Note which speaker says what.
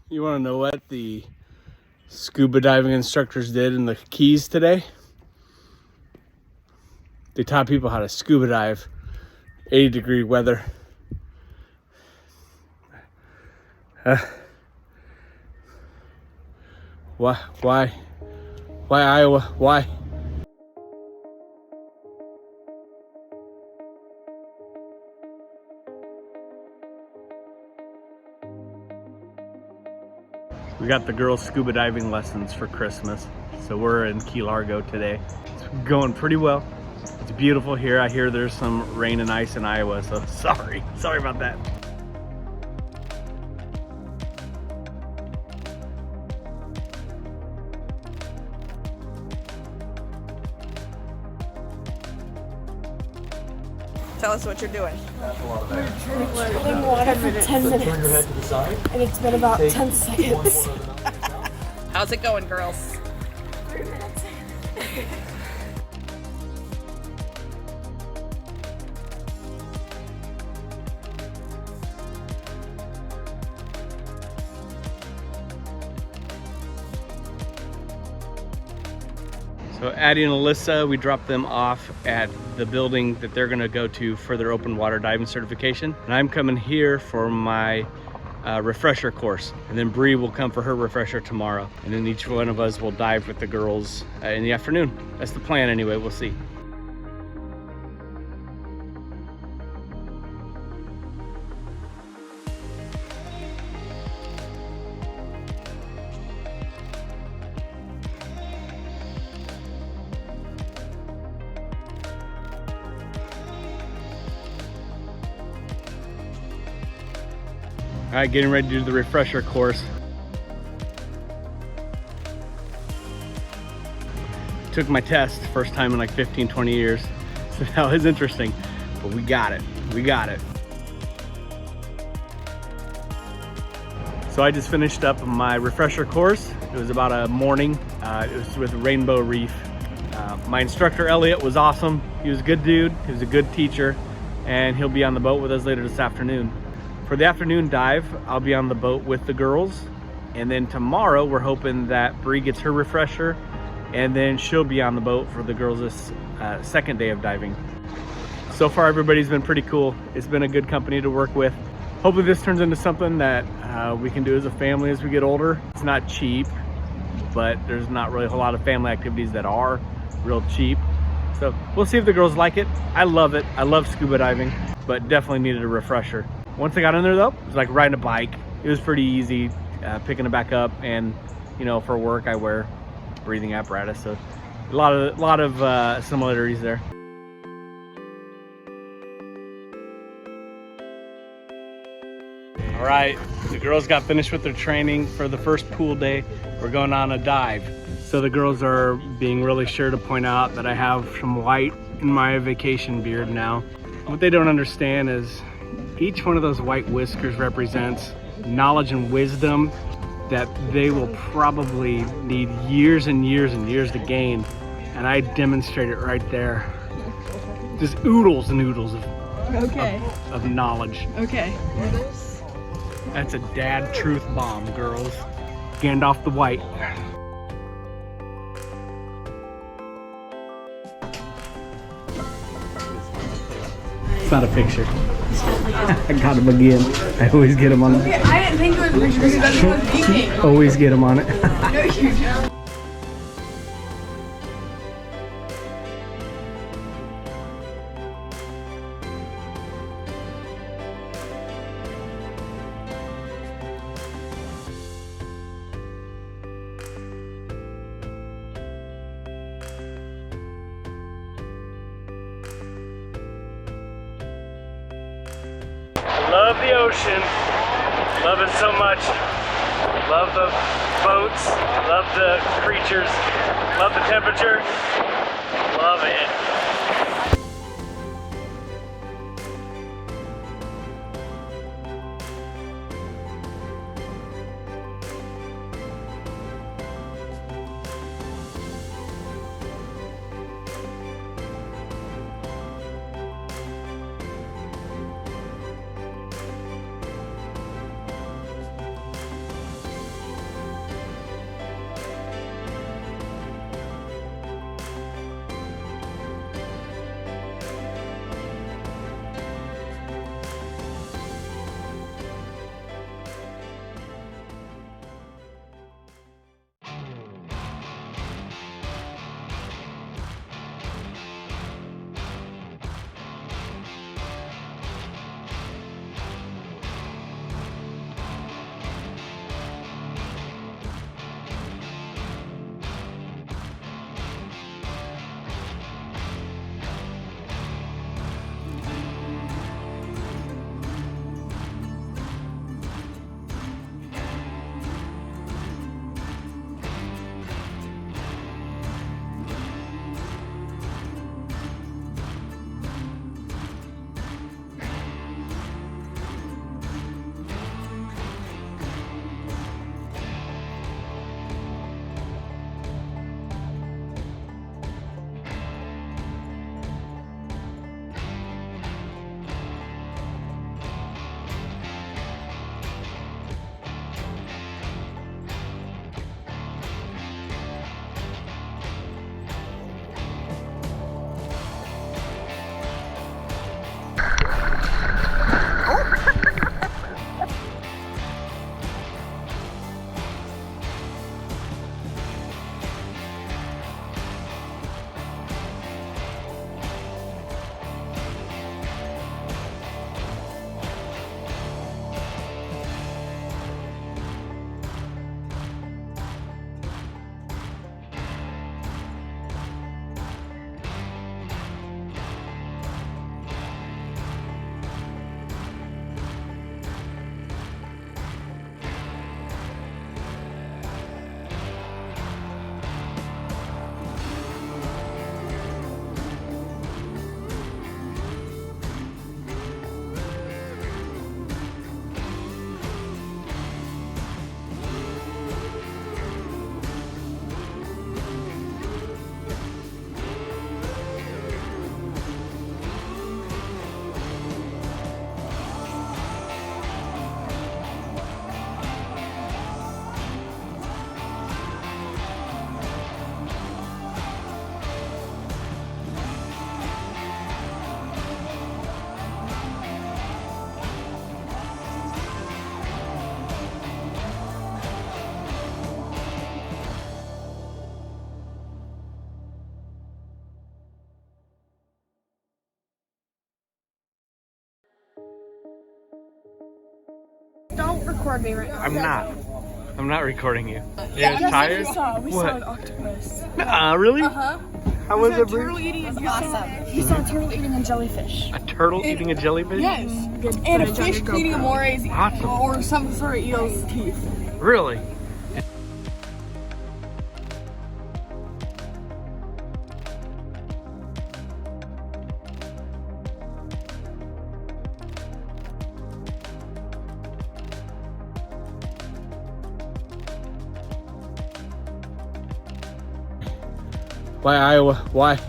Speaker 1: You want to know what the scuba diving instructors did in the Keys today? They taught people how to scuba dive, 80-degree weather. Why Iowa? Why? We got the girls' scuba diving lessons for Christmas, so we're in Key Largo today. It's going pretty well. It's beautiful here. I hear there's some rain and ice in Iowa, so sorry about that.
Speaker 2: Tell us what you're doing.
Speaker 3: We're treading water for 10 minutes. Turn your head to the side. And it's been about 10 seconds.
Speaker 2: How's it going, girls?
Speaker 3: 3 minutes.
Speaker 1: So Addie and Alyssa, we dropped them off at the building that they're gonna go to for their open water diving certification. And I'm coming here for my refresher course. And then Bree will come for her refresher tomorrow. And then each one of us will dive with the girls in the afternoon. That's the plan anyway, we'll see. All right, getting ready to do the refresher course. Took my test, first time in like 15, 20 years. So that was interesting, but we got it, So I just finished up my refresher course. It was about a morning. It was with Rainbow Reef. My instructor, Elliot, was awesome. He was a good dude, he was a good teacher, and he'll be on the boat with us later this afternoon. For the afternoon dive, I'll be on the boat with the girls. And then tomorrow, we're hoping that Bree gets her refresher, and then she'll be on the boat for the girls' second day of diving. So far, everybody's been pretty cool. It's been a good company to work with. Hopefully this turns into something that we can do as a family as we get older. It's not cheap, but there's not really a whole lot of family activities that are real cheap. So we'll see if the girls like it. I love it. I love scuba diving, but definitely needed a refresher. Once I got in there though, it was like riding a bike. It was pretty easy picking it back up, and you know, for work I wear breathing apparatus, so a lot of similarities there. All right, the girls got finished with their training for the first pool day. We're going on a dive. So the girls are being really sure to point out that I have some white in my vacation beard now. What they don't understand is each one of those white whiskers represents knowledge and wisdom that they will probably need years and years and years to gain. And I demonstrate it right there. Just oodles and oodles of knowledge.
Speaker 2: Okay.
Speaker 1: That's a dad truth bomb, girls. Gandalf the White. It's not a picture. I got him again. I always get him on it.
Speaker 3: I didn't think it was a picture because that's what was thinking.
Speaker 1: Always get him on it.
Speaker 3: No, you don't.
Speaker 1: Love the ocean, love it so much. Love the boats, love the creatures, love the temperature, love it.
Speaker 3: record me right now.
Speaker 1: I'm not recording you.
Speaker 3: Yeah,
Speaker 1: You're tired?
Speaker 3: We
Speaker 1: What?
Speaker 3: saw an octopus.
Speaker 1: Really?
Speaker 3: Uh-huh.
Speaker 1: How was it,
Speaker 3: Turtle
Speaker 1: Bree?
Speaker 3: eating We saw a turtle eating a jellyfish.
Speaker 1: A turtle eating a jellyfish?
Speaker 3: Yes. And a fish eating a mora's
Speaker 1: Awesome.
Speaker 3: or some sort of eel's teeth.
Speaker 1: Really? Why Iowa? Why?